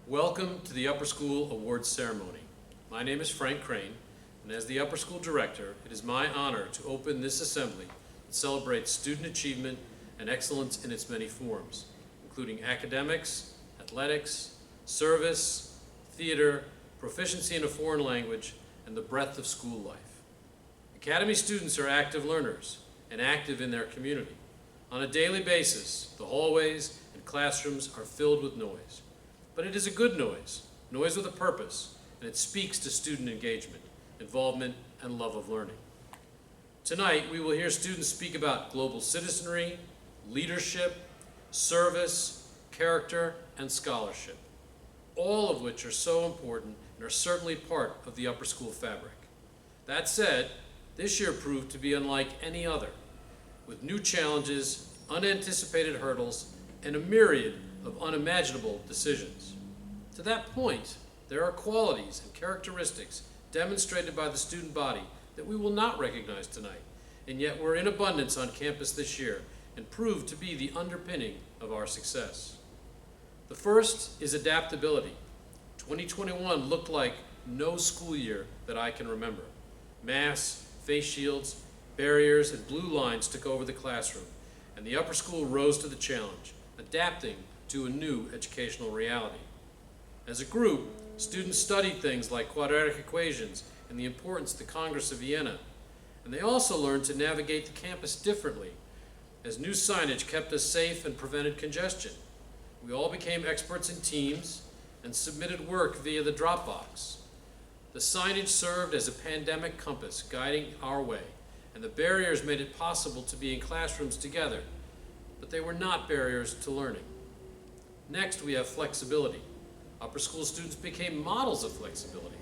Welcome to the Upper School Awards Ceremony. My name is Frank Crane, and as the Upper School Director, it is my honor to open this assembly that celebrates student achievement and excellence in its many forms, including academics, athletics, service, theater, proficiency in a foreign language, and the breadth of school life. Academy students are active learners and active in their community. On a daily basis, the hallways and classrooms are filled with noise. But it is a good noise with a purpose, and it speaks to student engagement, involvement, and love of learning. Tonight, we will hear students speak about global citizenry, leadership, service, character, and scholarship, all of which are so important and are certainly part of the upper school fabric. That said, this year proved to be unlike any other, with new challenges, unanticipated hurdles, and a myriad of unimaginable decisions. To that point, there are qualities and characteristics demonstrated by the student body that we will not recognize tonight, and yet were in abundance on campus this year and proved to be the underpinning of our success. The first is adaptability. 2021 looked like no school year that I can remember. Masks, face shields, barriers, and blue lines took over the classroom, and the upper school rose to the challenge, adapting to a new educational reality. As a group, students studied things like quadratic equations and the importance of the Congress of Vienna, and they also learned to navigate the campus differently, as new signage kept us safe and prevented congestion. We all became experts in teams and submitted work via the Dropbox. The signage served as a pandemic compass guiding our way, and the barriers made it possible to be in classrooms together, but they were not barriers to learning. Next, we have flexibility. Upper school students became models of flexibility.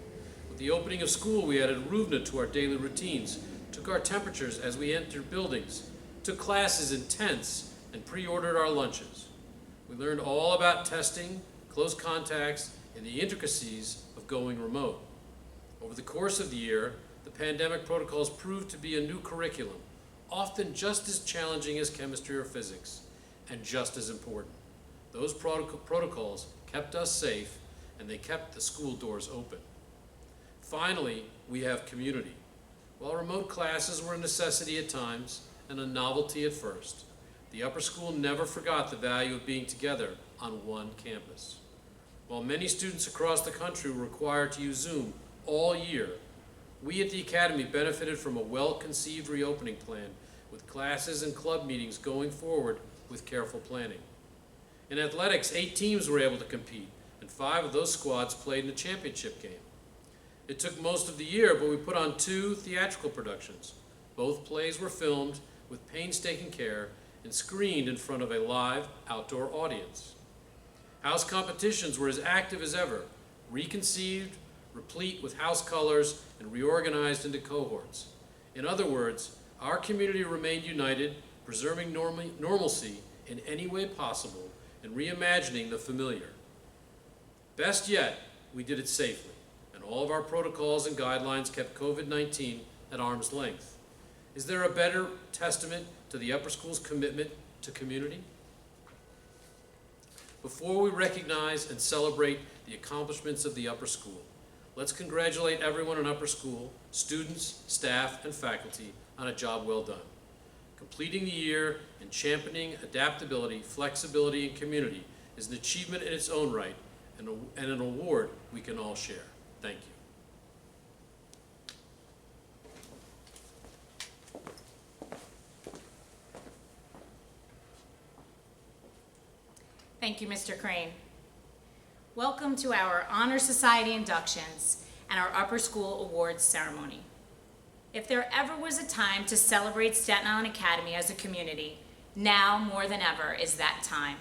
With the opening of school, we added Ruvna to our daily routines, took our temperatures as we entered buildings, took classes in tents, and pre-ordered our lunches. We learned all about testing, close contacts, and the intricacies of going remote. Over the course of the year, the pandemic protocols proved to be a new curriculum, often just as challenging as chemistry or physics, and just as important. Those protocols kept us safe, and they kept the school doors open. Finally, we have community. While remote classes were a necessity at times and a novelty at first, the upper school never forgot the value of being together on one campus. While many students across the country were required to use Zoom all year, we at the Academy benefited from a well-conceived reopening plan with classes and club meetings going forward with careful planning. In athletics, 8 teams were able to compete, and 5 of those squads played in the championship game. It took most of the year, but we put on 2 theatrical productions. Both plays were filmed with painstaking care and screened in front of a live outdoor audience. House competitions were as active as ever, reconceived, replete with house colors, and reorganized into cohorts. In other words, our community remained united, preserving normalcy in any way possible, and reimagining the familiar. Best yet, we did it safely, and all of our protocols and guidelines kept COVID-19 at arm's length. Is there a better testament to the upper school's commitment to community? Before we recognize and celebrate the accomplishments of the upper school, let's congratulate everyone in upper school, students, staff, and faculty on a job well done. Completing the year and championing adaptability, flexibility, and community is an achievement in its own right and an award we can all share. Thank you. Thank you, Mr. Crane. Welcome to our Honor Society inductions and our Upper School Awards ceremony. If there ever was a time to celebrate Staten Island Academy as a community, now more than ever is that time.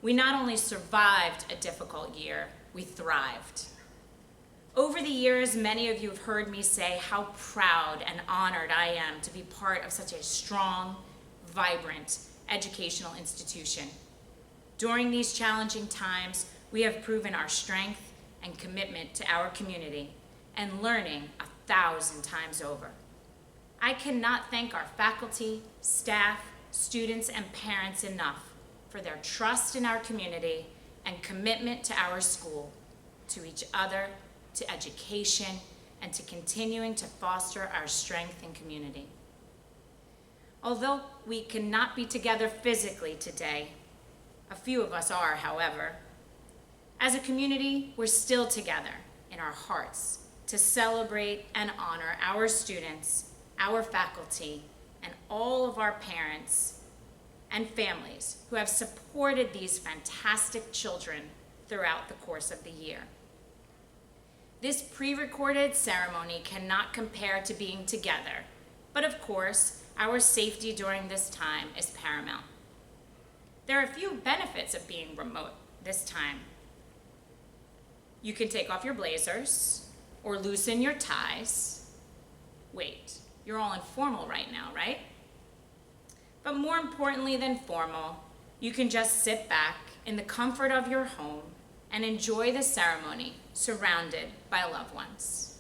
We not only survived a difficult year, we thrived. Over the years, many of you have heard me say how proud and honored I am to be part of such a strong, vibrant educational institution. During these challenging times, we have proven our strength and commitment to our community and learning 1,000 times over. I cannot thank our faculty, staff, students, and parents enough for their trust in our community and commitment to our school, to each other, to education, and to continuing to foster our strength and community. Although we cannot be together physically today, a few of us are, however, as a community, we're still together in our hearts to celebrate and honor our students, our faculty, and all of our parents and families who have supported these fantastic children throughout the course of the year. This pre-recorded ceremony cannot compare to being together, but of course, our safety during this time is paramount. There are a few benefits of being remote this time. You can take off your blazers or loosen your ties. Wait, you're all informal right now, right? But more importantly than formal, you can just sit back in the comfort of your home and enjoy the ceremony surrounded by loved ones.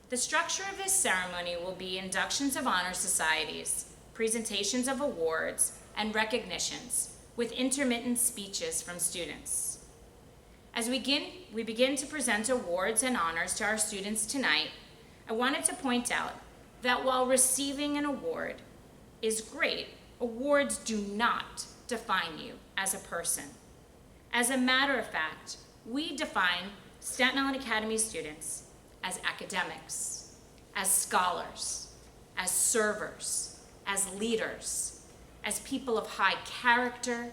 The structure of this ceremony will be inductions of honor societies, presentations of awards, and recognitions with intermittent speeches from students. As we begin to present awards and honors to our students tonight, I wanted to point out that while receiving an award is great, awards do not define you as a person. As a matter of fact, we define Staten Island Academy students as academics, as scholars, as servers, as leaders, as people of high character,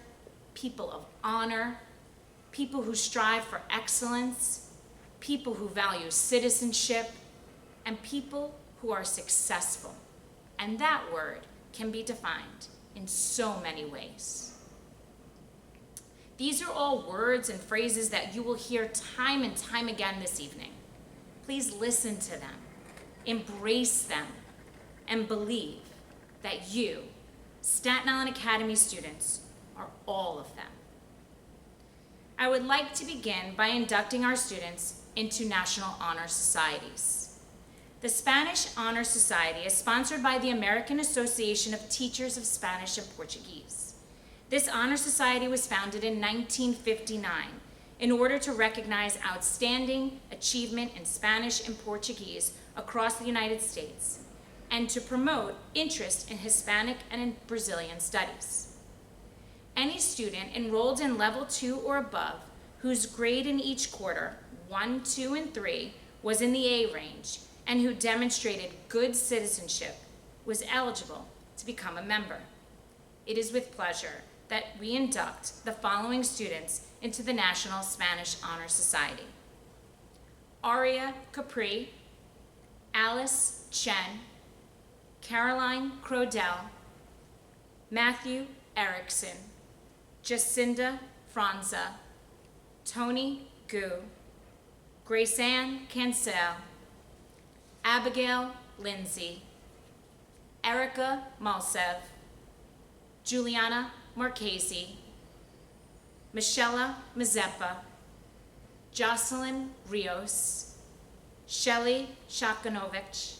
people of honor, people who strive for excellence, people who value citizenship, and people who are successful. And that word can be defined in so many ways. These are all words and phrases that you will hear time and time again this evening. Please listen to them, embrace them, and believe that you, Staten Island Academy students, are all of them. I would like to begin by inducting our students into National Honor Societies. The Spanish Honor Society is sponsored by the American Association of Teachers of Spanish and Portuguese. This honor society was founded in 1959 in order to recognize outstanding achievement in Spanish and Portuguese across the United States and to promote interest in Hispanic and in Brazilian studies. Any student enrolled in level 2 or above whose grade in each quarter, 1, 2, and 3, was in the A range and who demonstrated good citizenship was eligible to become a member. It is with pleasure that we induct the following students into the National Spanish Honor Society: Aria Capri, Alice Chen, Caroline Crodell, Matthew Erickson, Jacinda Franza, Tony Gu, Graceanne Cancel, Abigail Lindsay, Erica Malsev, Juliana Marchese, Michela Mazeppa, Jocelyn Rios, Shelley Shakanovich,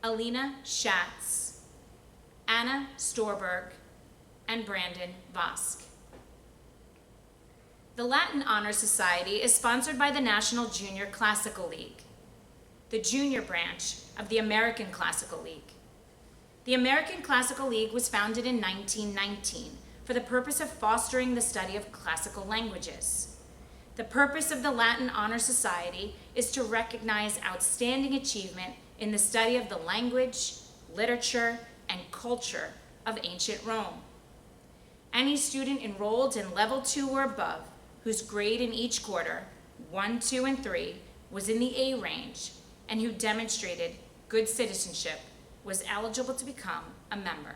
Alina Schatz, Anna Storberg, and Brandon Vosk. The Latin Honor Society is sponsored by the National Junior Classical League, the junior branch of the American Classical League. The American Classical League was founded in 1919 for the purpose of fostering the study of classical languages. The purpose of the Latin Honor Society is to recognize outstanding achievement in the study of the language, literature, and culture of ancient Rome. Any student enrolled in level 2 or above whose grade in each quarter, 1, 2, and 3, was in the A range and who demonstrated good citizenship was eligible to become a member.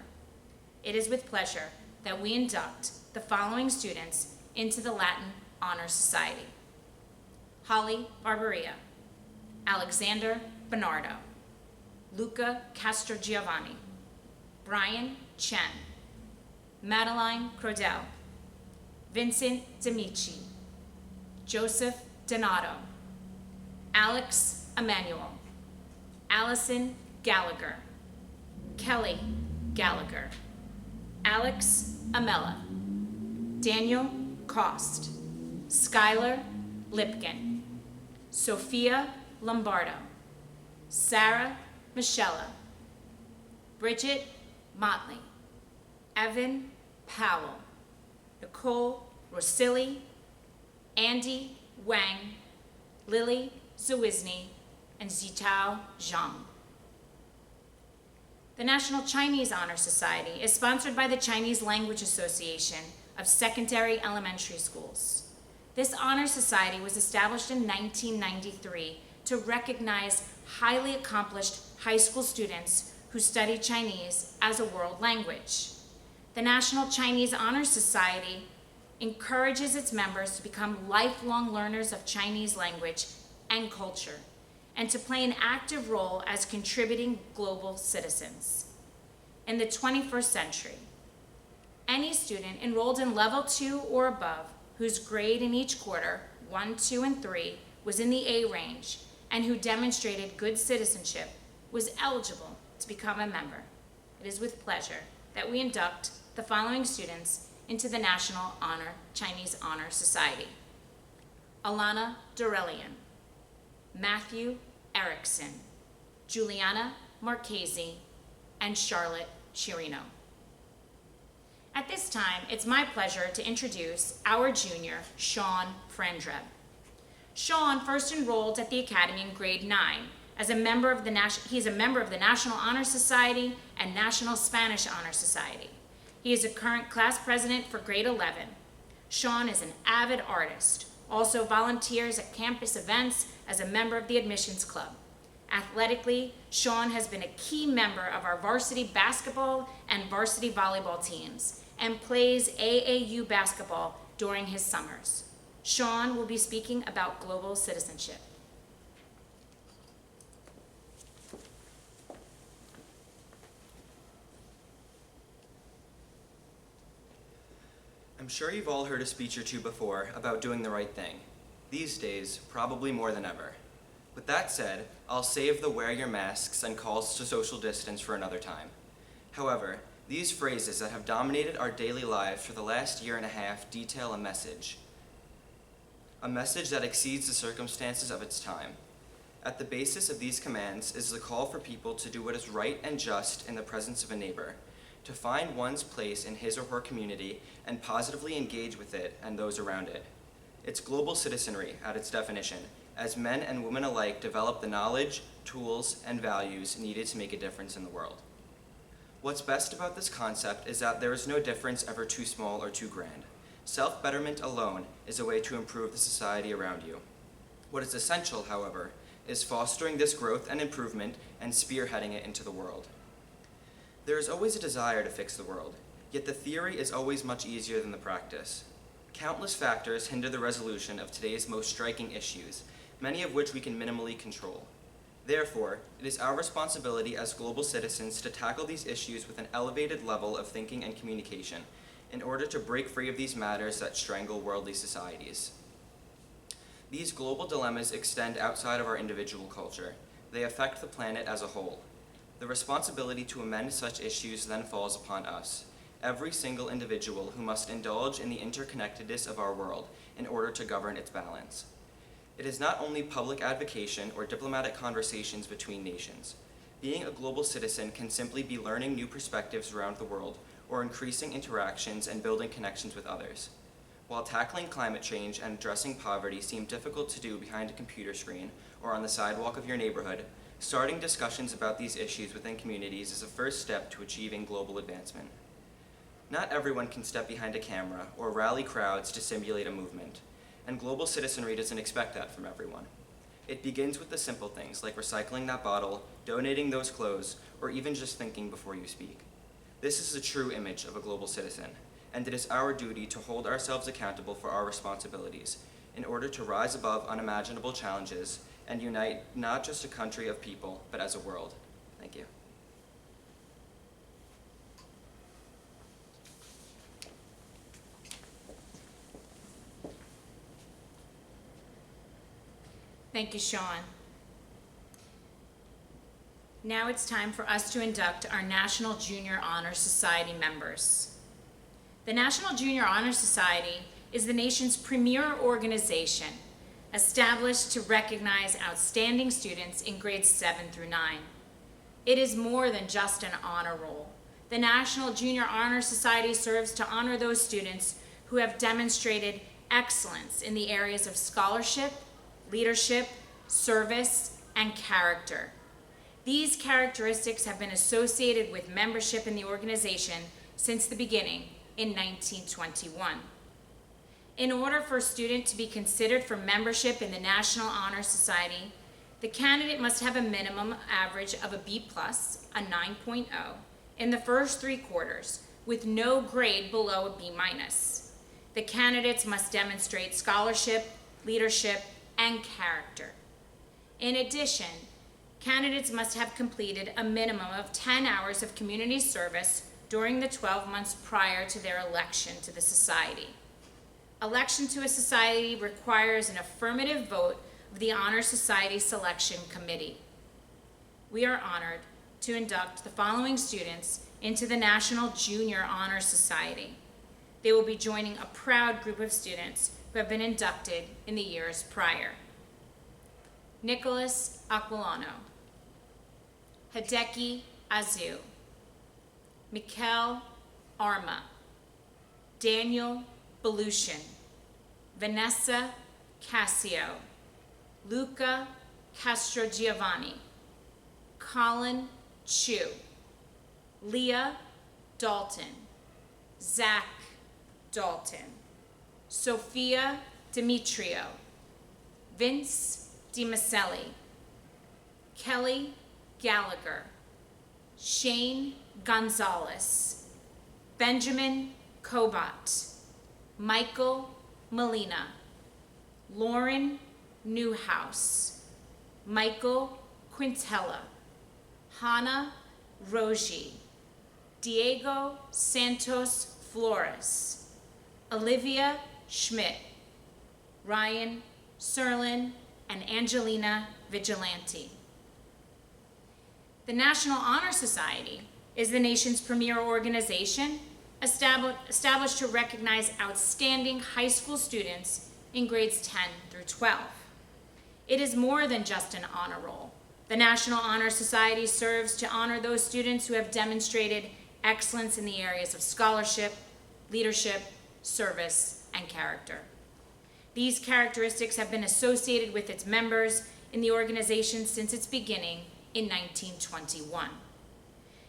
It is with pleasure that we induct the following students into the Latin Honor Society: Holly Barbaria, Alexander Bernardo, Luca Castrogiovanni, Brian Chen, Madeline Crodell, Vincent D'Amici, Joseph Donato, Alex Emanuel, Allison Gallagher, Kelly Gallagher, Alex Amella, Daniel Cost, Skylar Lipkin, Sophia Lombardo, Sarah Michella, Bridget Motley, Evan Powell, Nicole Rosilli, Andy Wang, Lily Zawisny, and Zitao Zhang. The National Chinese Honor Society is sponsored by the Chinese Language Association of Secondary Elementary Schools. This honor society was established in 1993 to recognize highly accomplished high school students who study Chinese as a world language. The National Chinese Honor Society encourages its members to become lifelong learners of Chinese language and culture, and to play an active role as contributing global citizens. In the 21st century, any student enrolled in level 2 or above whose grade in each quarter, 1, 2, and 3, was in the A range and who demonstrated good citizenship was eligible to become a member. It is with pleasure that we induct the following students into the National Chinese Honor Society: Alana Dorelian, Matthew Erickson, Juliana Marchese, and Charlotte Chirino. At this time, it's my pleasure to introduce our junior, Sean Frandreb. Sean first enrolled at the Academy in grade 9 as a member of the National Honor Society and National Spanish Honor Society. He is a current class president for grade 11. Sean is an avid artist, also volunteers at campus events as a member of the admissions club. Athletically, Sean has been a key member of our varsity basketball and varsity volleyball teams and plays AAU basketball during his summers. Sean will be speaking about global citizenship. I'm sure you've all heard a speech or two before about doing the right thing. These days, probably more than ever. With that said, I'll save the wear your masks and calls to social distance for another time. However, these phrases that have dominated our daily lives for the last year and a half detail a message that exceeds the circumstances of its time. At the basis of these commands is the call for people to do what is right and just in the presence of a neighbor, to find one's place in his or her community and positively engage with it and those around it. It's global citizenry at its definition, as men and women alike develop the knowledge, tools, and values needed to make a difference in the world. What's best about this concept is that there is no difference ever too small or too grand. Self-betterment alone is a way to improve the society around you. What is essential, however, is fostering this growth and improvement and spearheading it into the world. There is always a desire to fix the world, yet the theory is always much easier than the practice. Countless factors hinder the resolution of today's most striking issues, many of which we can minimally control. Therefore, it is our responsibility as global citizens to tackle these issues with an elevated level of thinking and communication in order to break free of these matters that strangle worldly societies. These global dilemmas extend outside of our individual culture. They affect the planet as a whole. The responsibility to amend such issues then falls upon us, every single individual who must indulge in the interconnectedness of our world in order to govern its balance. It is not only public advocation or diplomatic conversations between nations. Being a global citizen can simply be learning new perspectives around the world or increasing interactions and building connections with others. While tackling climate change and addressing poverty seem difficult to do behind a computer screen or on the sidewalk of your neighborhood, starting discussions about these issues within communities is a first step to achieving global advancement. Not everyone can step behind a camera or rally crowds to simulate a movement, and global citizenry doesn't expect that from everyone. It begins with the simple things like recycling that bottle, donating those clothes, or even just thinking before you speak. This is the true image of a global citizen, and it is our duty to hold ourselves accountable for our responsibilities in order to rise above unimaginable challenges and unite not just a country of people, but as a world. Thank you. Thank you, Sean. Now it's time for us to induct our National Junior Honor Society members. The National Junior Honor Society is the nation's premier organization established to recognize outstanding students in grades 7 through 9. It is more than just an honor roll. The National Junior Honor Society serves to honor those students who have demonstrated excellence in the areas of scholarship, leadership, service, and character. These characteristics have been associated with membership in the organization since the beginning in 1921. In order for a student to be considered for membership in the National Honor Society, the candidate must have a minimum average of a B+, a 9.0, in the first 3 quarters, with no grade below a B-. The candidates must demonstrate scholarship, leadership, and character. In addition, candidates must have completed a minimum of 10 hours of community service during the 12 months prior to their election to the society. Election to a society requires an affirmative vote of the Honor Society Selection Committee. We are honored to induct the following students into the National Junior Honor Society. They will be joining a proud group of students who have been inducted in the years prior. Nicholas Aquilano, Hideki Azu, Mikel Arma, Daniel Belushin, Vanessa Cassio, Luca Castrogiovanni, Colin Chu, Leah Dalton, Zach Dalton, Sophia Demetrio, Vince DiMaselli, Kelly Gallagher, Shane Gonzalez, Benjamin Kobat, Michael Molina, Lauren Newhouse, Michael Quintella, Hannah Rogi, Diego Santos Flores, Olivia Schmidt, Ryan Serlin, and Angelina Vigilante. The National Honor Society is the nation's premier organization established to recognize outstanding high school students in grades 10 through 12. It is more than just an honor roll. The National Honor Society serves to honor those students who have demonstrated excellence in the areas of scholarship, leadership, service, and character. These characteristics have been associated with its members in the organization since its beginning in 1921.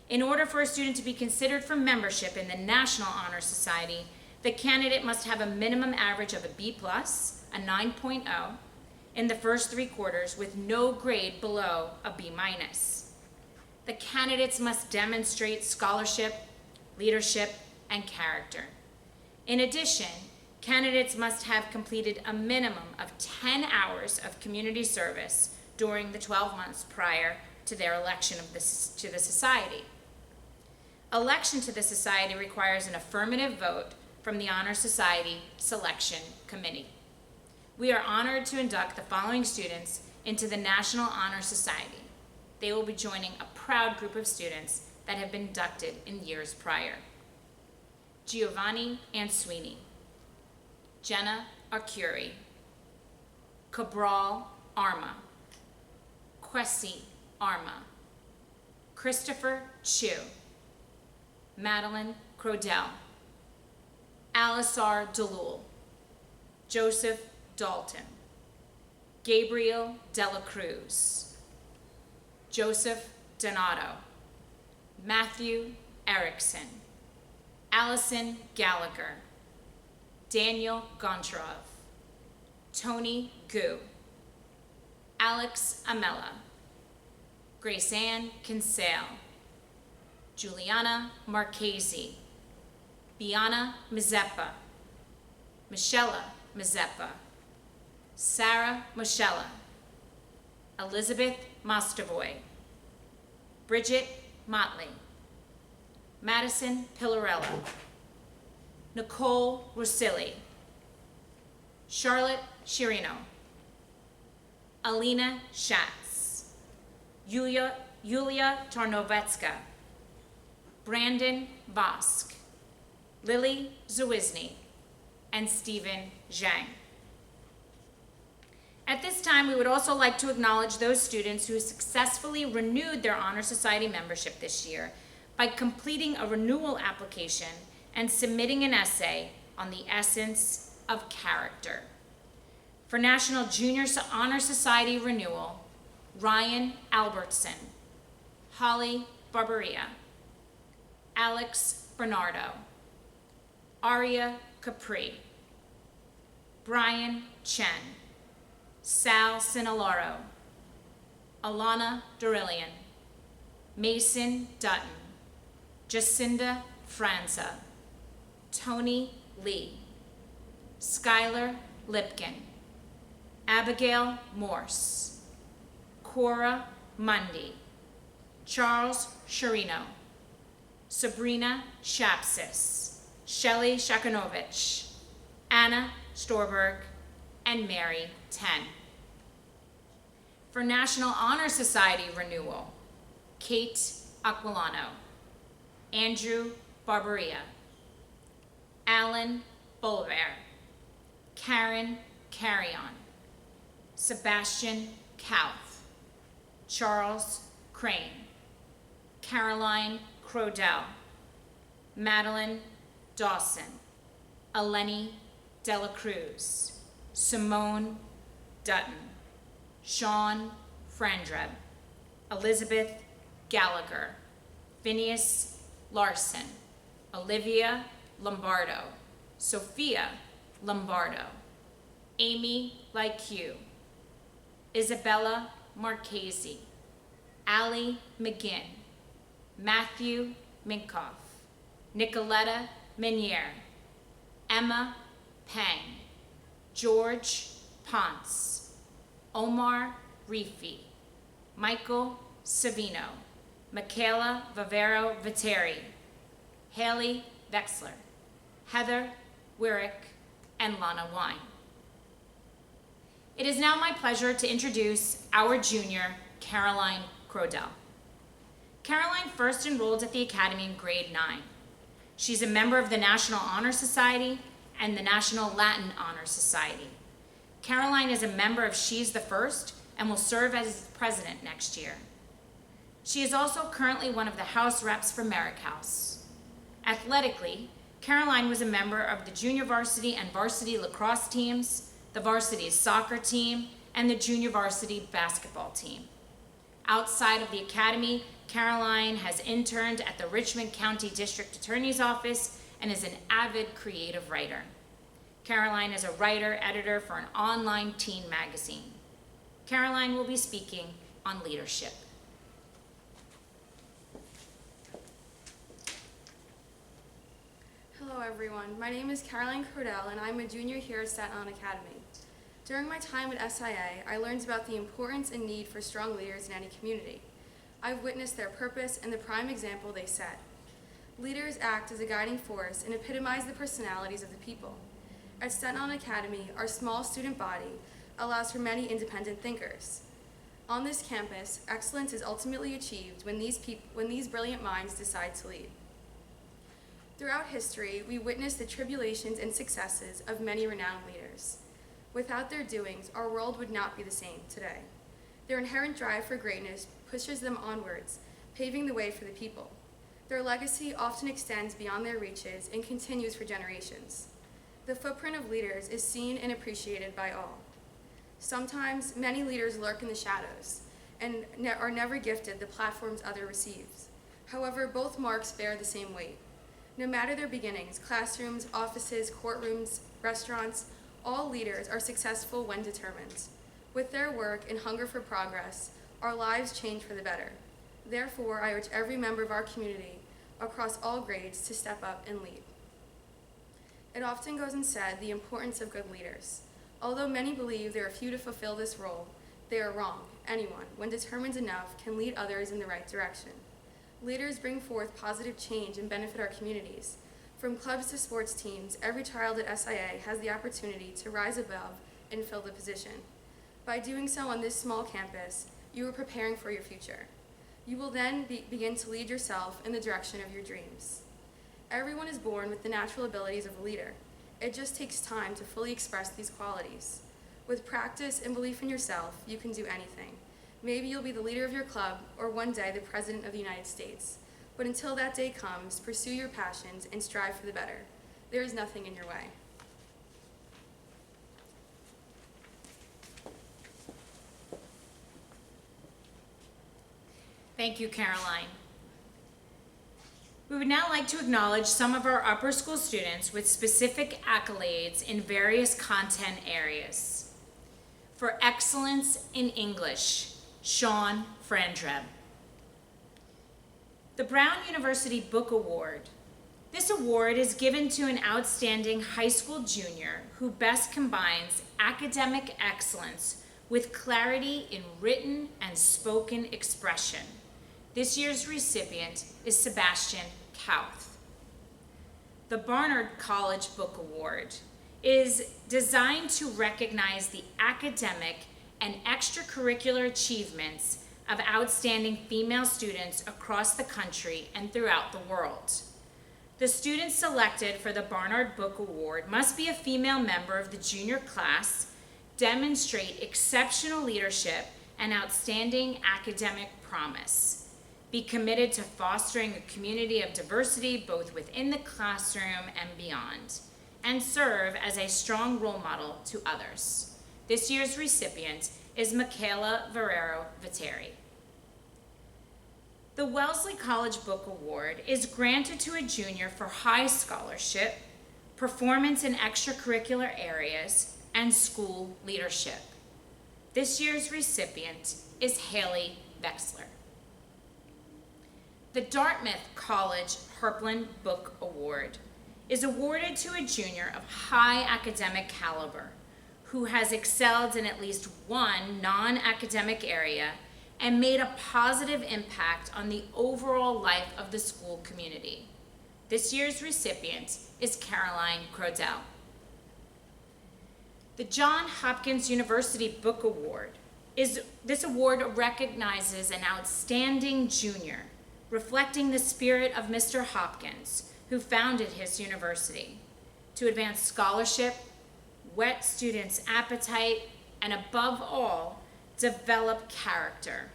In order for a student to be considered for membership in the National Honor Society, the candidate must have a minimum average of a B+, a 9.0, in the first 3 quarters with no grade below a B-. The candidates must demonstrate scholarship, leadership, and character. In addition, candidates must have completed a minimum of 10 hours of community service during the 12 months prior to their election to the society. Election to the society requires an affirmative vote from the Honor Society Selection Committee. We are honored to induct the following students into the National Honor Society. They will be joining a proud group of students that have been inducted in years prior. Giovanni Answini, Jenna Arcuri, Cabral Arma, Kwesi Arma, Christopher Chu, Madeline Crodell, Alisar Delul, Joseph Dalton, Gabriel Dela Cruz, Joseph Donato, Matthew Erickson, Allison Gallagher, Daniel Gontrov, Tony Gu, Alex Amella, Grace Ann Kinsale, Juliana Marchese, Biana Mazeppa, Michela Mazeppa, Sarah Moschella, Elizabeth Mostovoy, Bridget Motley, Madison Pillarella, Nicole Rosilli, Charlotte Chirino, Alina Schatz, Yulia Tarnovetska, Brandon Vosk, Lily Zawisny, and Stephen Zhang. At this time, we would also like to acknowledge those students who successfully renewed their Honor Society membership this year by completing a renewal application and submitting an essay on the essence of character. For National Junior Honor Society renewal, Ryan Albertson, Holly Barbaria, Alex Bernardo, Aria Capri, Brian Chen, Sal Sinalaro, Alana Dorillian, Mason Dutton, Jacinda Franza, Tony Lee, Skylar Lipkin, Abigail Morse, Cora Mundy, Charles Sharino, Sabrina Shapsis, Shelley Shakanovich, Anna Storberg, and Mary Ten. For National Honor Society renewal, Kate Aquilano, Andrew Barbaria, Alan Bolver, Karen Carrion, Sebastian Kauth, Charles Crane, Caroline Crodell, Madeline Dawson, Eleni Dela Cruz, Simone Dutton, Sean Frandreb, Elizabeth Gallagher, Phineas Larson, Olivia Lombardo, Sophia Lombardo, Amy Lyque, Isabella Marchese, Allie McGinn, Matthew Minkoff, Nicoletta Menier, Emma Pang, George Ponce, Omar Rifi, Michael Savino, Michaela Vivero Viteri, Haley Vexler, Heather Wyrick, and Lana Wine. It is now my pleasure to introduce our junior, Caroline Crodell. Caroline first enrolled at the Academy in grade 9. She's a member of the National Honor Society and the National Latin Honor Society. Caroline is a member of She's the First and will serve as president next year. She is also currently one of the House reps for Merrick House. Athletically, Caroline was a member of the junior varsity and varsity lacrosse teams, the varsity soccer team, and the junior varsity basketball team. Outside of the Academy, Caroline has interned at the Richmond County District Attorney's Office and is an avid creative writer. Caroline is a writer-editor for an online teen magazine. Caroline will be speaking on leadership. Hello everyone, my name is Caroline Crodell and I'm a junior here at Staten Island Academy. During my time at SIA, I learned about the importance and need for strong leaders in any community. I've witnessed their purpose and the prime example they set. Leaders act as a guiding force and epitomize the personalities of the people. At Staten Island Academy, our small student body allows for many independent thinkers. On this campus, excellence is ultimately achieved when these brilliant minds decide to lead. Throughout history, we witness the tribulations and successes of many renowned leaders. Without their doings, our world would not be the same today. Their inherent drive for greatness pushes them onwards, paving the way for the people. Their legacy often extends beyond their reaches and continues for generations. The footprint of leaders is seen and appreciated by all. Sometimes, many leaders lurk in the shadows and are never gifted the platforms others receive. However, both marks bear the same weight. No matter their beginnings, classrooms, offices, courtrooms, restaurants, all leaders are successful when determined. With their work and hunger for progress, our lives change for the better. Therefore, I urge every member of our community across all grades to step up and lead. It often goes unsaid the importance of good leaders. Although many believe there are few to fulfill this role, they are wrong. Anyone, when determined enough, can lead others in the right direction. Leaders bring forth positive change and benefit our communities. From clubs to sports teams, every child at SIA has the opportunity to rise above and fill the position. By doing so on this small campus, you are preparing for your future. You will then begin to lead yourself in the direction of your dreams. Everyone is born with the natural abilities of a leader. It just takes time to fully express these qualities. With practice and belief in yourself, you can do anything. Maybe you'll be the leader of your club, or one day the President of the United States. But until that day comes, pursue your passions and strive for the better. There is nothing in your way. Thank you, Caroline. We would now like to acknowledge some of our upper school students with specific accolades in various content areas. For excellence in English, Sean Frandreb. The Brown University Book Award. This award is given to an outstanding high school junior who best combines academic excellence with clarity in written and spoken expression. This year's recipient is Sebastian Kauth. The Barnard College Book Award is designed to recognize the academic and extracurricular achievements of outstanding female students across the country and throughout the world. The students selected for the Barnard Book Award must be a female member of the junior class, demonstrate exceptional leadership and outstanding academic promise, be committed to fostering a community of diversity both within the classroom and beyond, and serve as a strong role model to others. This year's recipient is Michaela Varero Viteri. The Wellesley College Book Award is granted to a junior for high scholarship, performance in extracurricular areas, and school leadership. This year's recipient is Haley Vexler. The Dartmouth College Herpland Book Award is awarded to a junior of high academic caliber who has excelled in at least one non-academic area and made a positive impact on the overall life of the school community. This year's recipient is Caroline Crodell. The Johns Hopkins University Book Award this award recognizes an outstanding junior, reflecting the spirit of Mr. Hopkins, who founded his university, to advance scholarship, whet students' appetite, and above all, develop character.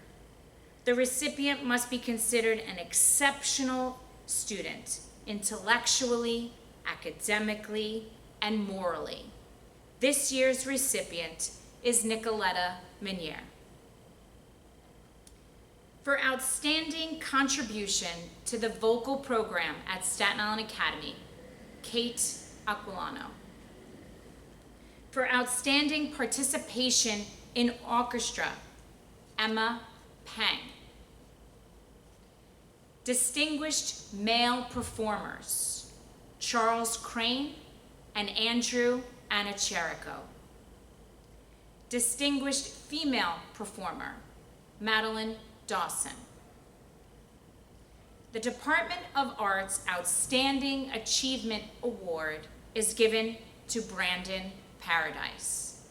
The recipient must be considered an exceptional student, intellectually, academically, and morally. This year's recipient is Nicoletta Minier. For outstanding contribution to the vocal program at Staten Island Academy, Kate Aquilano. For outstanding participation in orchestra, Emma Pang. Distinguished male performers, Charles Crane and Andrew Anacherico. Distinguished female performer, Madeline Dawson. The Department of Arts Outstanding Achievement Award is given to Brandon Paradise.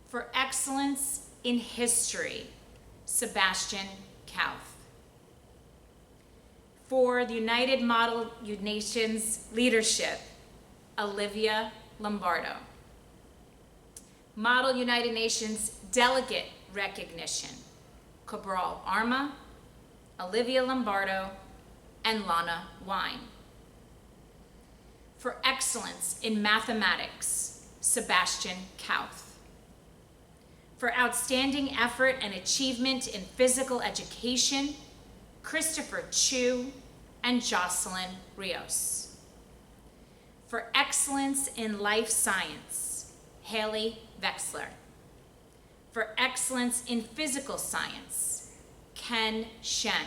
For excellence in history, Sebastian Kauth. For the United Model Nations Leadership, Olivia Lombardo. Model United Nations Delegate Recognition, Cabral Arma, Olivia Lombardo, and Lana Wine. For excellence in mathematics, Sebastian Kauth. For outstanding effort and achievement in physical education, Christopher Chu and Jocelyn Rios. For excellence in life science, Haley Vexler. For excellence in physical science, Ken Shen.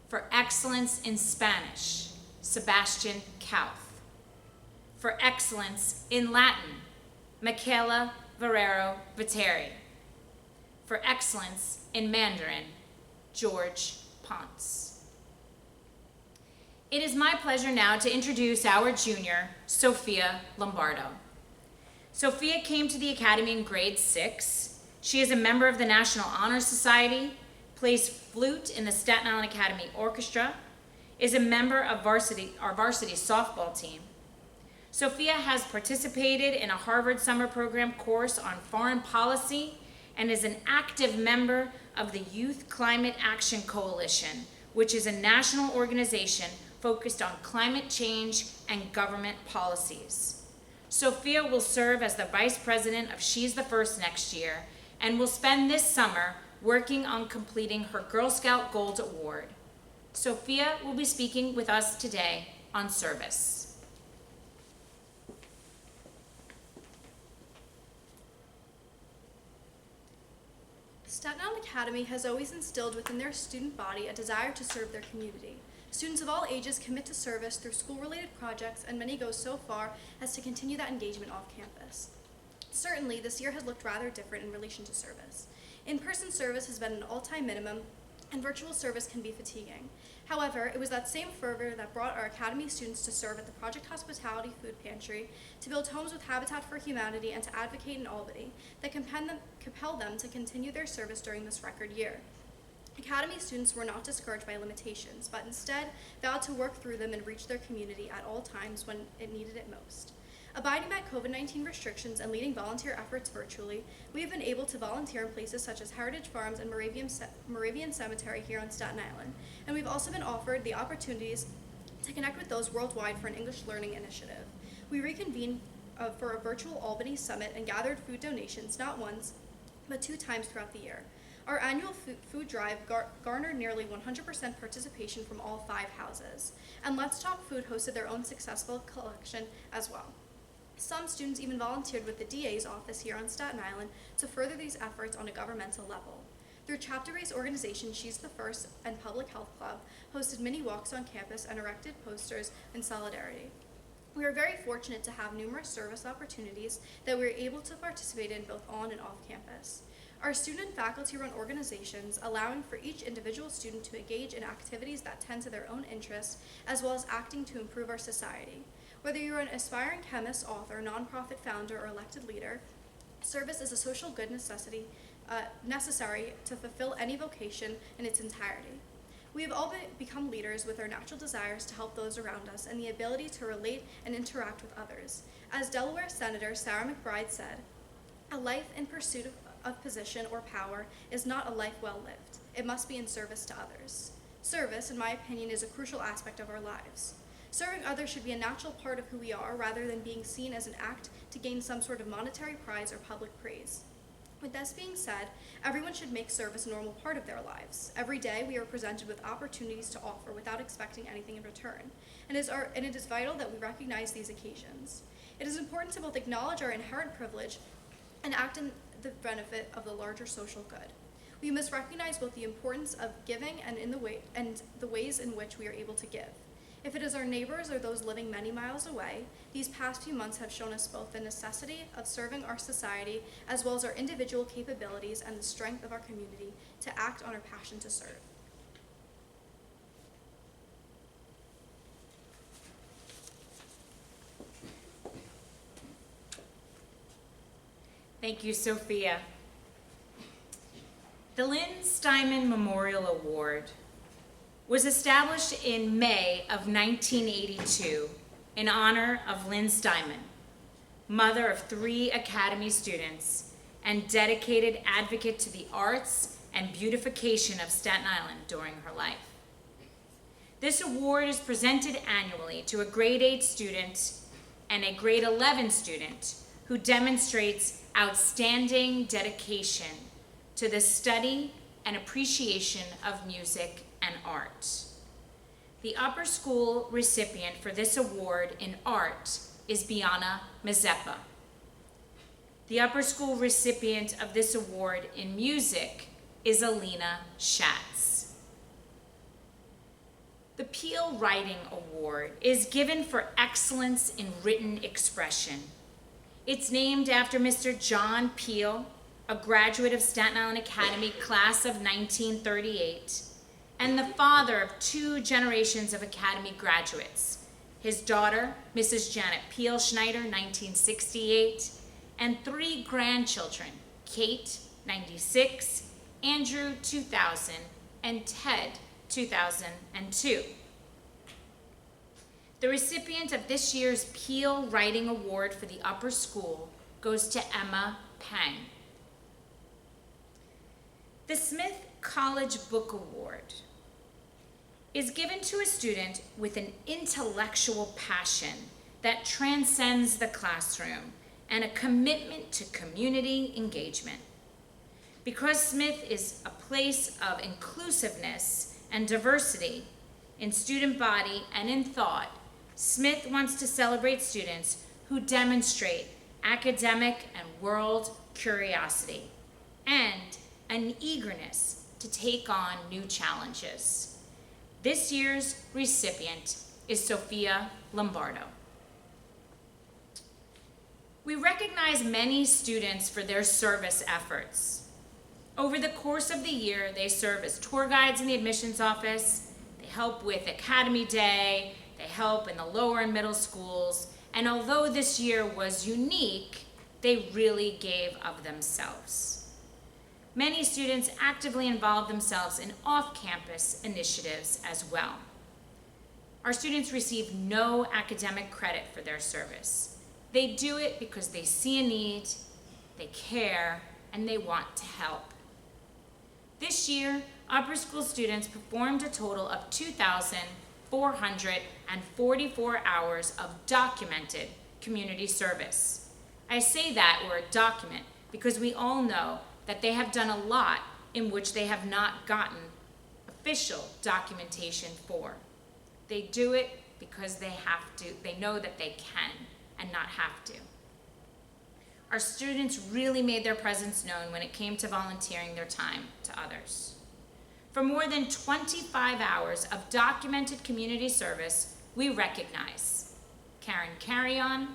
For excellence in Spanish, Sebastian Kauth. For excellence in Latin, Michaela Varero Viteri. For excellence in Mandarin, George Ponce. It is my pleasure now to introduce our junior, Sophia Lombardo. Sophia came to the Academy in grade 6. She is a member of the National Honor Society, plays flute in the Staten Island Academy Orchestra, is a member of our varsity softball team, Sophia has participated in a Harvard summer program course on foreign policy and is an active member of the Youth Climate Action Coalition, which is a national organization focused on climate change and government policies. Sophia will serve as the Vice President of She's the First next year and will spend this summer working on completing her Girl Scout Gold Award. Sophia will be speaking with us today on service. Staten Island Academy has always instilled within their student body a desire to serve their community. Students of all ages commit to service through school-related projects, and many go so far as to continue that engagement off campus. Certainly, this year has looked rather different in relation to service. In-person service has been an all-time minimum, and virtual service can be fatiguing. However, it was that same fervor that brought our Academy students to serve at the Project Hospitality Food Pantry, to build homes with Habitat for Humanity, and to advocate in Albany that compel them to continue their service during this record year. Academy students were not discouraged by limitations, but instead vowed to work through them and reach their community at all times when it needed it most. Abiding by COVID-19 restrictions and leading volunteer efforts virtually, we have been able to volunteer in places such as Heritage Farms and Moravian Cemetery here on Staten Island, and we've also been offered the opportunities to connect with those worldwide for an English learning initiative. We reconvened for a virtual Albany summit and gathered food donations not once, but 2 times throughout the year. Our annual food drive garnered nearly 100% participation from all 5 houses, and Let's Talk Food hosted their own successful collection as well. Some students even volunteered with the DA's office here on Staten Island to further these efforts on a governmental level. Through chapter-based organization She's the First and Public Health Club hosted mini walks on campus and erected posters in solidarity. We are very fortunate to have numerous service opportunities that we are able to participate in both on and off campus. Our student and faculty-run organizations allowing for each individual student to engage in activities that tend to their own interests, as well as acting to improve our society. Whether you're an aspiring chemist, author, nonprofit founder, or elected leader, service is a social good necessary to fulfill any vocation in its entirety. We have all become leaders with our natural desires to help those around us and the ability to relate and interact with others. As Delaware Senator Sarah McBride said, "A life in pursuit of position or power is not a life well lived. It must be in service to others." Service, in my opinion, is a crucial aspect of our lives. Serving others should be a natural part of who we are rather than being seen as an act to gain some sort of monetary prize or public praise. With this being said, everyone should make service a normal part of their lives. Every day we are presented with opportunities to offer without expecting anything in return, and it is vital that we recognize these occasions. It is important to both acknowledge our inherent privilege and act in the benefit of the larger social good. We must recognize both the importance of giving and the ways in which we are able to give. If it is our neighbors or those living many miles away, these past few months have shown us both the necessity of serving our society as well as our individual capabilities and the strength of our community to act on our passion to serve. Thank you, Sophia. The Lynn Steinman Memorial Award was established in May of 1982 in honor of Lynn Steinman, mother of 3 Academy students and dedicated advocate to the arts and beautification of Staten Island during her life. This award is presented annually to a grade 8 student and a grade 11 student who demonstrates outstanding dedication to the study and appreciation of music and art. The upper school recipient for this award in art is Biana Mazeppa. The upper school recipient of this award in music is Alina Schatz. The Peale Writing Award is given for excellence in written expression. It's named after Mr. John Peale, a graduate of Staten Island Academy class of 1938, and the father of 2 generations of Academy graduates. His daughter, Mrs. Janet Peale Schneider, 1968, and 3 grandchildren, Kate, 96, Andrew, 2000, and Ted, 2002. The recipient of this year's Peel Writing Award for the upper school goes to Emma Pang. The Smith College Book Award is given to a student with an intellectual passion that transcends the classroom and a commitment to community engagement. Because Smith is a place of inclusiveness and diversity in student body and in thought, Smith wants to celebrate students who demonstrate academic and world curiosity and an eagerness to take on new challenges. This year's recipient is Sophia Lombardo. We recognize many students for their service efforts. Over the course of the year, they serve as tour guides in the admissions office, they help with Academy Day, they help in the lower and middle schools, and although this year was unique, they really gave of themselves. Many students actively involve themselves in off-campus initiatives as well. Our students receive no academic credit for their service. They do it because they see a need, they care, and they want to help. This year, upper school students performed a total of 2,444 hours of documented community service. I say that word document because we all know that they have done a lot in which they have not gotten official documentation for. They do it because they have to, they know that they can and not have to. Our students really made their presence known when it came to volunteering their time to others. For more than 25 hours of documented community service, we recognize Karen Carrion,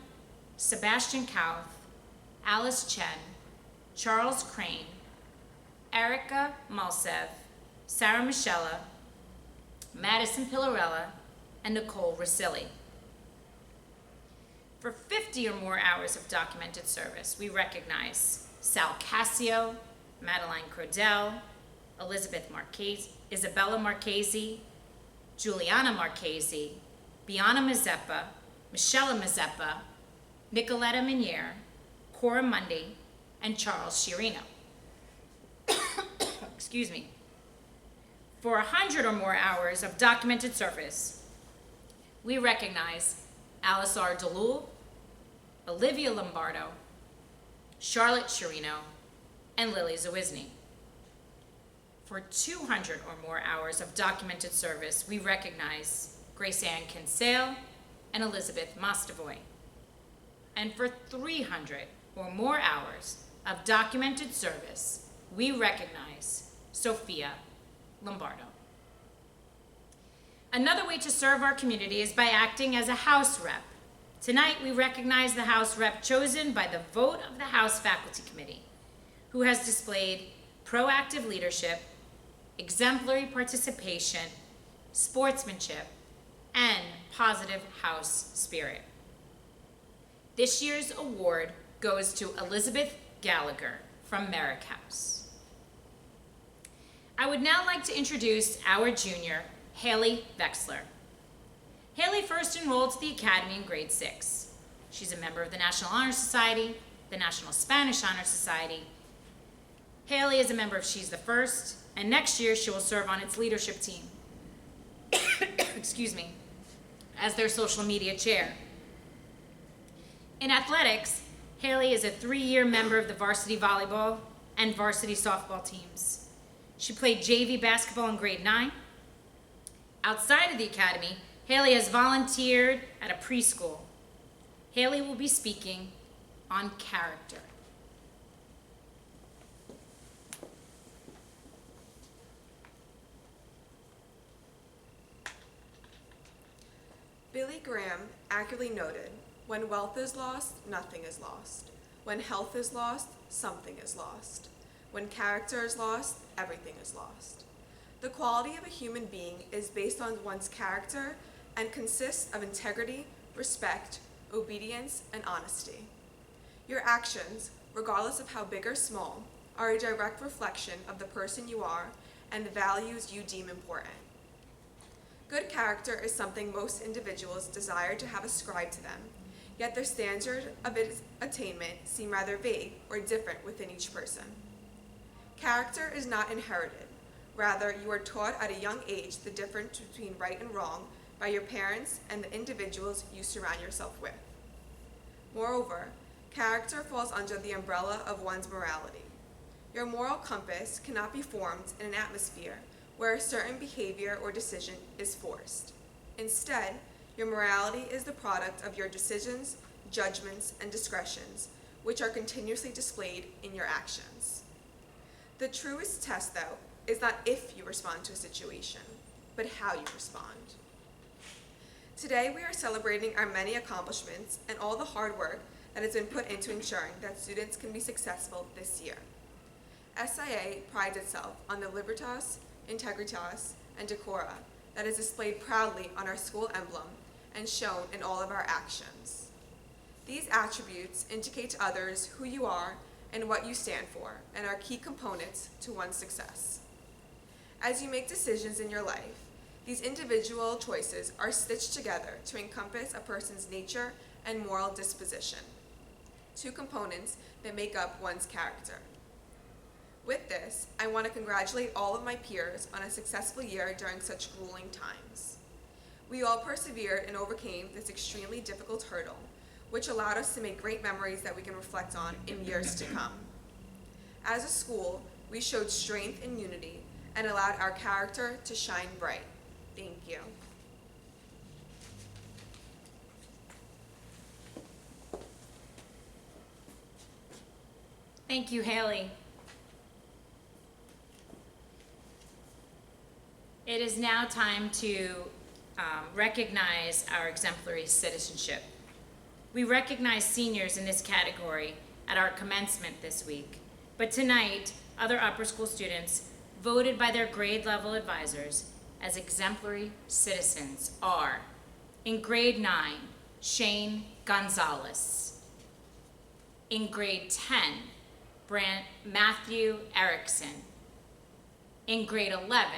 Sebastian Kauth, Alice Chen, Charles Crane, Erica Malsev, Sarah Michella, Madison Pillarella, and Nicole Rosilli. For 50 or more hours of documented service, we recognize Sal Cassio, Madeline Crodell, Isabella Marchese, Juliana Marchese, Bianna Mazeppa, Michelle Mazeppa, Nicoletta Minier, Cora Mundy, and Charles Chirino. Excuse me. For 100 or more hours of documented service, we recognize Alice R. DeLuel, Olivia Lombardo, Charlotte Chirino, and Lily Zawisny. For 200 or more hours of documented service, we recognize Grace Ann Kinsale and Elizabeth Mostovoy. And for 300 or more hours of documented service, we recognize Sophia Lombardo. Another way to serve our community is by acting as a house rep. Tonight, we recognize the house rep chosen by the vote of the House Faculty Committee, who has displayed proactive leadership, exemplary participation, sportsmanship, and positive house spirit. This year's award goes to Elizabeth Gallagher from Merrick House. I would now like to introduce our junior, Haley Vexler. Haley first enrolled to the Academy in grade 6. She's a member of the National Honor Society, the National Spanish Honor Society. Haley is a member of She's the First, and next year she will serve on its leadership team, excuse me, as their social media chair. In athletics, Haley is a 3-year member of the varsity volleyball and varsity softball teams. She played JV basketball in grade 9. Outside of the Academy, Haley has volunteered at a preschool. Haley will be speaking on character. Billy Graham accurately noted, "When wealth is lost, nothing is lost. When health is lost, something is lost. When character is lost, everything is lost." The quality of a human being is based on one's character and consists of integrity, respect, obedience, and honesty. Your actions, regardless of how big or small, are a direct reflection of the person you are and the values you deem important. Good character is something most individuals desire to have ascribed to them, yet their standard of its attainment seem rather vague or different within each person. Character is not inherited. Rather, you are taught at a young age the difference between right and wrong by your parents and the individuals you surround yourself with. Moreover, character falls under the umbrella of one's morality. Your moral compass cannot be formed in an atmosphere where a certain behavior or decision is forced. Instead, your morality is the product of your decisions, judgments, and discretions, which are continuously displayed in your actions. The truest test, though, is not if you respond to a situation, but how you respond. Today, we are celebrating our many accomplishments and all the hard work that has been put into ensuring that students can be successful this year. SIA prides itself on the libertas, integritas, and decora that is displayed proudly on our school emblem and shown in all of our actions. These attributes indicate to others who you are and what you stand for, and are key components to one's success. As you make decisions in your life, these individual choices are stitched together to encompass a person's nature and moral disposition, two components that make up one's character. With this, I want to congratulate all of my peers on a successful year during such grueling times. We all persevered and overcame this extremely difficult hurdle, which allowed us to make great memories that we can reflect on in years to come. As a school, we showed strength and unity and allowed our character to shine bright. Thank you. Thank you, Haley. It is now time to recognize our exemplary citizenship. We recognize seniors in this category at our commencement this week, but tonight, other upper school students voted by their grade level advisors as exemplary citizens are, in grade 9, Shane Gonzalez. In grade 10, Matthew Erickson. In grade 11,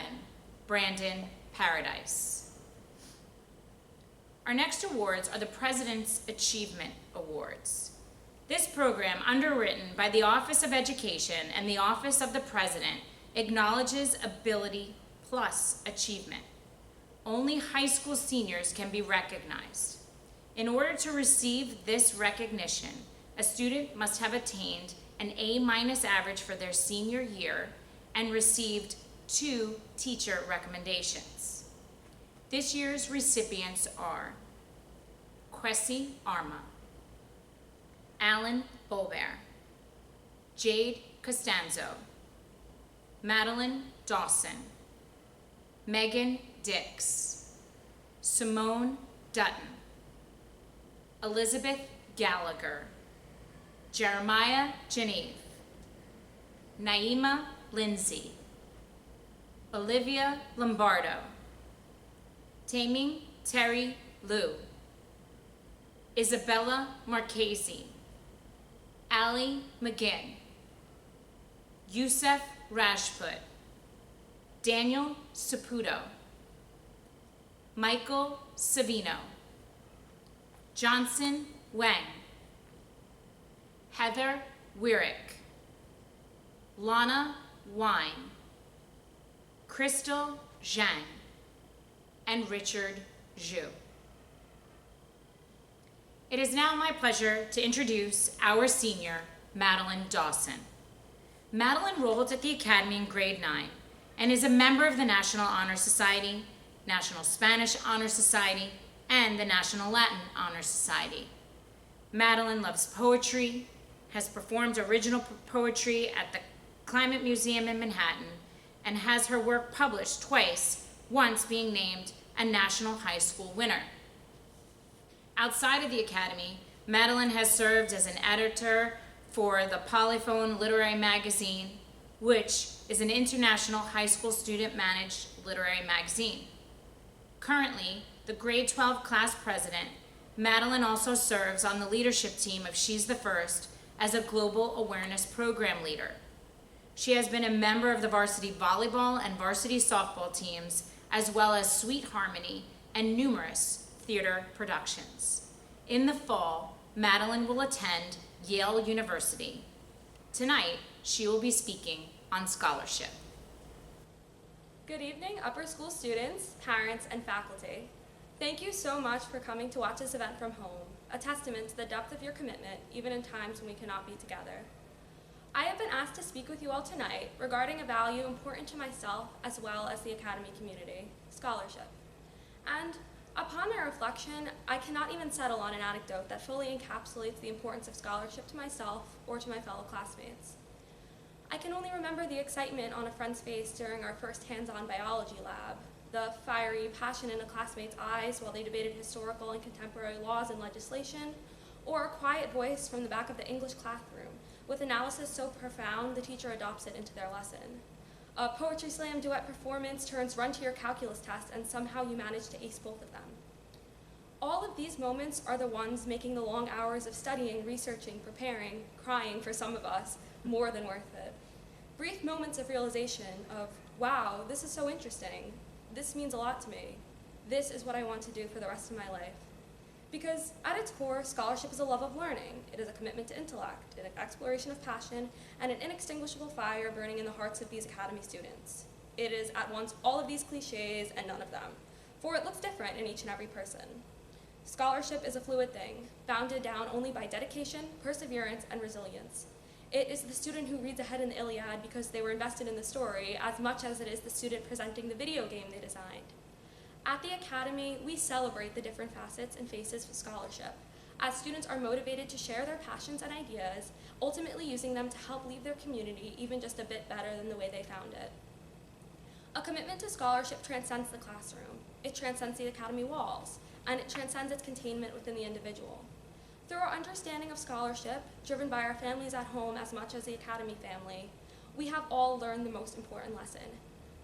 Brandon Paradise. Our next awards are the President's Achievement Awards. This program, underwritten by the Office of Education and the Office of the President, acknowledges ability plus achievement. Only high school seniors can be recognized. In order to receive this recognition, a student must have attained an A- average for their senior year and received 2 teacher recommendations. This year's recipients are Kwesi Arma, Alan Bolbert, Jade Costanzo, Madeline Dawson, Megan Dix, Simone Dutton, Elizabeth Gallagher, Jeremiah Geneve, Naima Lindsay, Olivia Lombardo, Taming Terry Liu, Isabella Marchese, Ali McGinn, Yusef Rajput, Daniel Saputo, Michael Savino, Johnson Wang, Heather Wierick, Lana Wine, Crystal Zhang, and Richard Zhu. It is now my pleasure to introduce our senior, Madeline Dawson. Madeline enrolled at the Academy in grade 9 and is a member of the National Honor Society, National Spanish Honor Society, and the National Latin Honor Society. Madeline loves poetry, has performed original poetry at the Climate Museum in Manhattan, and has her work published twice, once being named a National High School winner. Outside of the Academy, Madeline has served as an editor for the Polyphone Literary Magazine, which is an international high school student-managed literary magazine. Currently, the grade 12 class president, Madeline also serves on the leadership team of She's the First as a global awareness program leader. She has been a member of the varsity volleyball and varsity softball teams as well as Sweet Harmony and numerous theater productions. In the fall, Madeline will attend Yale University. Tonight, she will be speaking on scholarship. Good evening, upper school students, parents, and faculty. Thank you so much for coming to watch this event from home, a testament to the depth of your commitment, even in times when we cannot be together. I have been asked to speak with you all tonight regarding a value important to myself as well as the Academy community, scholarship. And upon my reflection, I cannot even settle on an anecdote that fully encapsulates the importance of scholarship to myself or to my fellow classmates. I can only remember the excitement on a friend's face during our first hands-on biology lab, the fiery passion in a classmate's eyes while they debated historical and contemporary laws and legislation, or a quiet voice from the back of the English classroom with analysis so profound the teacher adopts it into their lesson. A poetry slam duet performance turns run to your calculus test and somehow you manage to ace both of them. All of these moments are the ones making the long hours of studying, researching, preparing, crying for some of us, more than worth it. Brief moments of realization of, wow, this is so interesting. This means a lot to me. This is what I want to do for the rest of my life. Because at its core, scholarship is a love of learning. It is a commitment to intellect, an exploration of passion, and an inextinguishable fire burning in the hearts of these Academy students. It is at once all of these cliches and none of them, for it looks different in each and every person. Scholarship is a fluid thing, bounded down only by dedication, perseverance, and resilience. It is the student who reads ahead in the Iliad because they were invested in the story as much as it is the student presenting the video game they designed. At the Academy, we celebrate the different facets and faces of scholarship, as students are motivated to share their passions and ideas, ultimately using them to help leave their community even just a bit better than the way they found it. A commitment to scholarship transcends the classroom. It transcends the Academy walls, and it transcends its containment within the individual. Through our understanding of scholarship, driven by our families at home as much as the Academy family, we have all learned the most important lesson: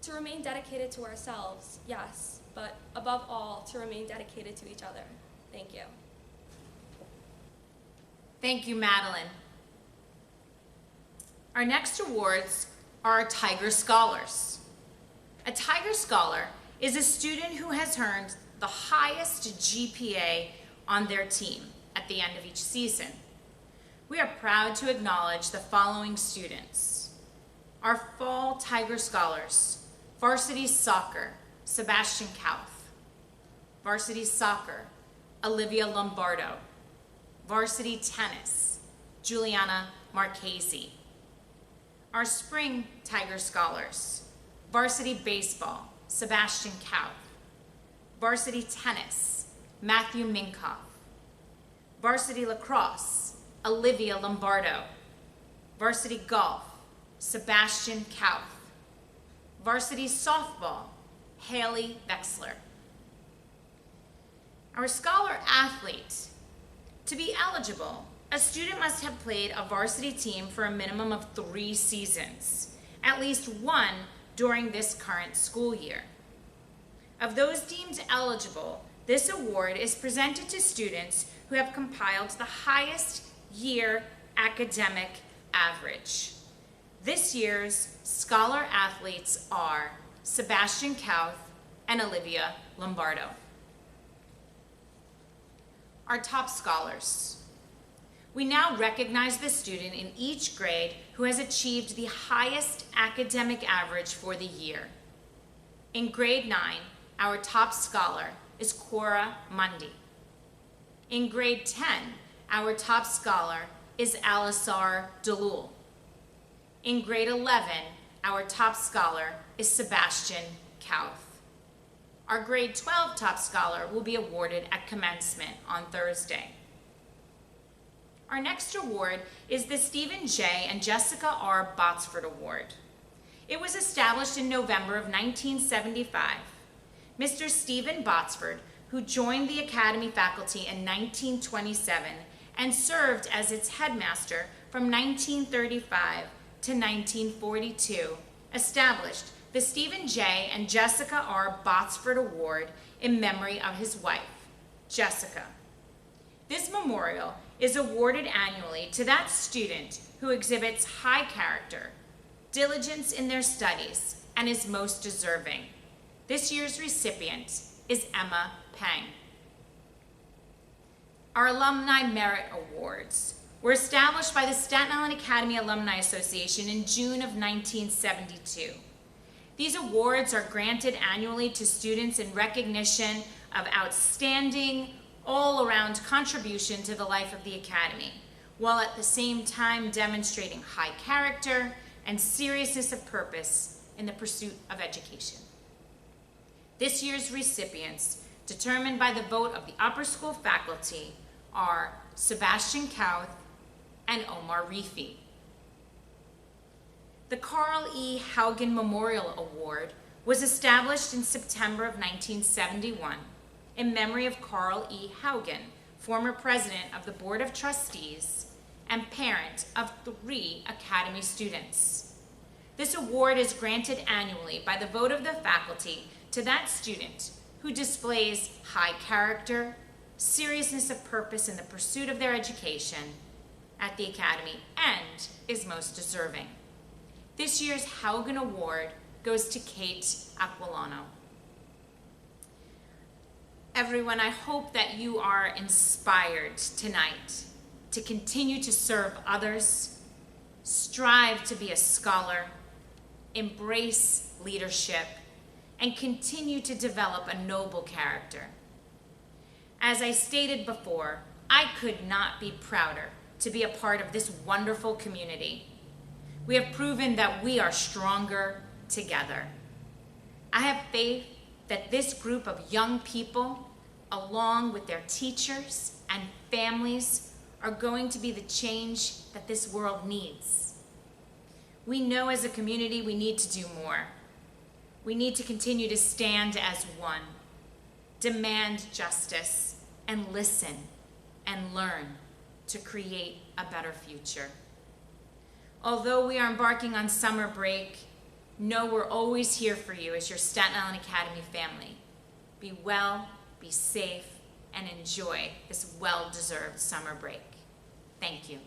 to remain dedicated to ourselves, yes, but above all, to remain dedicated to each other. Thank you. Thank you, Madeline. Our next awards are our Tiger Scholars. A Tiger Scholar is a student who has earned the highest GPA on their team at the end of each season. We are proud to acknowledge the following students. Our Fall Tiger Scholars: Varsity Soccer, Sebastian Kauth. Varsity Soccer, Olivia Lombardo. Varsity Tennis, Juliana Marchese. Our Spring Tiger Scholars: Varsity Baseball, Sebastian Kauth. Varsity Tennis, Matthew Minkoff. Varsity Lacrosse, Olivia Lombardo. Varsity Golf, Sebastian Kauth. Varsity Softball, Haley Wexler. Our Scholar Athlete. To be eligible, a student must have played a varsity team for a minimum of 3 seasons, at least one during this current school year. Of those deemed eligible, this award is presented to students who have compiled the highest year academic average. This year's Scholar Athletes are Sebastian Kauth and Olivia Lombardo. Our top scholars. We now recognize the student in each grade who has achieved the highest academic average for the year. In grade 9, our top scholar is Cora Mundy. In grade 10, our top scholar is Alisar Delul. In grade 11, our top scholar is Sebastian Kauth. Our grade 12 top scholar will be awarded at commencement on Thursday. Our next award is the Stephen J. and Jessica R. Botsford Award. It was established in November of 1975. Mr. Stephen Botsford, who joined the Academy faculty in 1927 and served as its headmaster from 1935 to 1942, established the Stephen J. and Jessica R. Botsford Award in memory of his wife, Jessica. This memorial is awarded annually to that student who exhibits high character, diligence in their studies, and is most deserving. This year's recipient is Emma Pang. Our Alumni Merit Awards were established by the Staten Island Academy Alumni Association in June of 1972. These awards are granted annually to students in recognition of outstanding, all-around contribution to the life of the Academy, while at the same time demonstrating high character and seriousness of purpose in the pursuit of education. This year's recipients, determined by the vote of the upper school faculty, are Sebastian Kauth and Omar Rifi. The Carl E. Haugen Memorial Award was established in September of 1971 in memory of Carl E. Haugen, former president of the Board of Trustees and parent of 3 Academy students. This award is granted annually by the vote of the faculty to that student who displays high character, seriousness of purpose in the pursuit of their education at the Academy, and is most deserving. This year's Haugen Award goes to Kate Aquilano. Everyone, I hope that you are inspired tonight to continue to serve others, strive to be a scholar, embrace leadership, and continue to develop a noble character. As I stated before, I could not be prouder to be a part of this wonderful community. We have proven that we are stronger together. I have faith that this group of young people, along with their teachers and families, are going to be the change that this world needs. We know as a community we need to do more. We need to continue to stand as one, demand justice, and listen and learn to create a better future. Although we are embarking on summer break, know we're always here for you as your Staten Island Academy family. Be well, be safe, and enjoy this well-deserved summer break. Thank you.